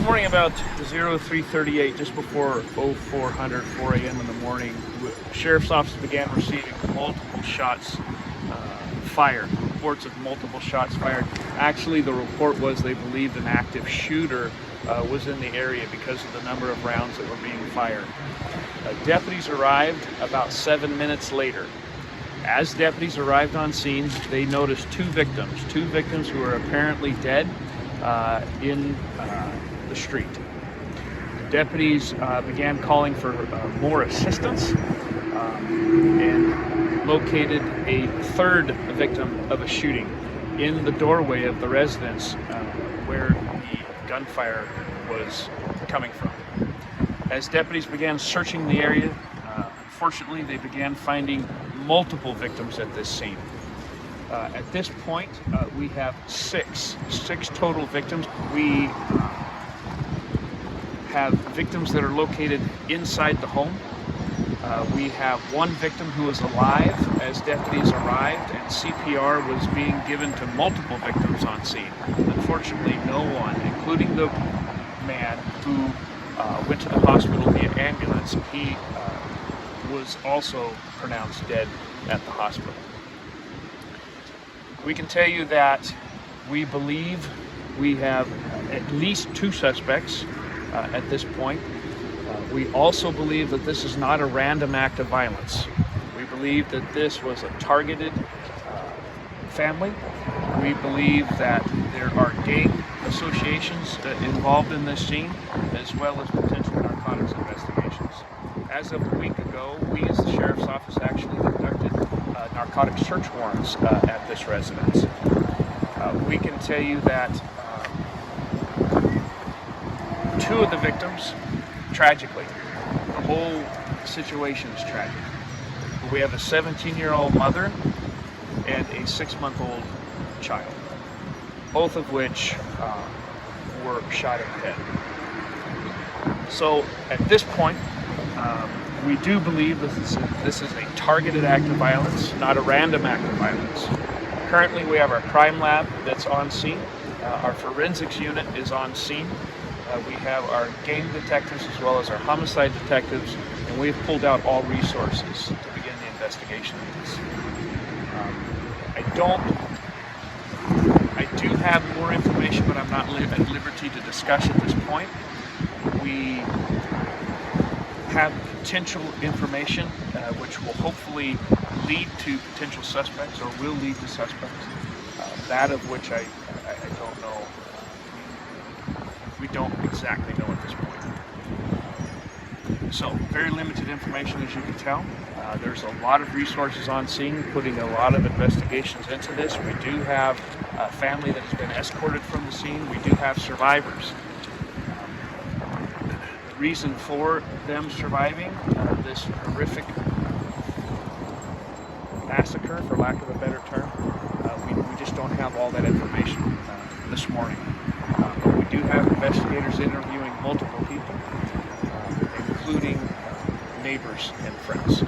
morning about 03:38, just before 0400, 4 a.m. in the morning, Sheriff's Office began receiving multiple shots fired, reports of multiple shots fired. Actually, the report was they believed an active shooter was in the area because of the number of rounds that were being fired. Deputies arrived about 7 minutes later. As deputies arrived on scene, they noticed two victims who were apparently dead in the street. The deputies began calling for more assistance and located a third victim of a shooting in the doorway of the residence where the gunfire was coming from. As deputies began searching the area, unfortunately they began finding multiple victims at this scene. At this point, we have six total victims. We have victims that are located inside the home. We have one victim who is alive as deputies arrived, and CPR was being given to multiple victims on scene. Unfortunately, no one, including the man who went to the hospital via ambulance, he was also pronounced dead at the hospital. We can tell you that we believe we have at least two suspects at this point. We also believe that this is not a random act of violence. We believe that this was a targeted family. We believe that there are gang associations involved in this scene, as well as potential narcotics investigations. As of a week ago, we as the Sheriff's Office actually conducted narcotic search warrants at this residence. We can tell you that two of the victims, tragically, the whole situation is tragic. We have a 17-year-old mother and a 6-month-old child, both of which were shot in the head. So at this point, we do believe this is a targeted act of violence, not a random act of violence. Currently, we have our crime lab that's on scene. Our forensics unit is on scene. We have our gang detectives as well as our homicide detectives, and we've pulled out all resources to begin the investigation of this. I do have more information, but I'm not at liberty to discuss at this point. We have potential information which will hopefully lead to potential suspects or will lead to suspects, that of which I don't know. We don't exactly know at this point. So, very limited information, as you can tell. There's a lot of resources on scene, putting a lot of investigations into this. We do have a family that has been escorted from the scene. We do have survivors. The reason for them surviving this horrific massacre, for lack of a better term, we just don't have all that information this morning. But we do have investigators interviewing multiple people, including neighbors and friends.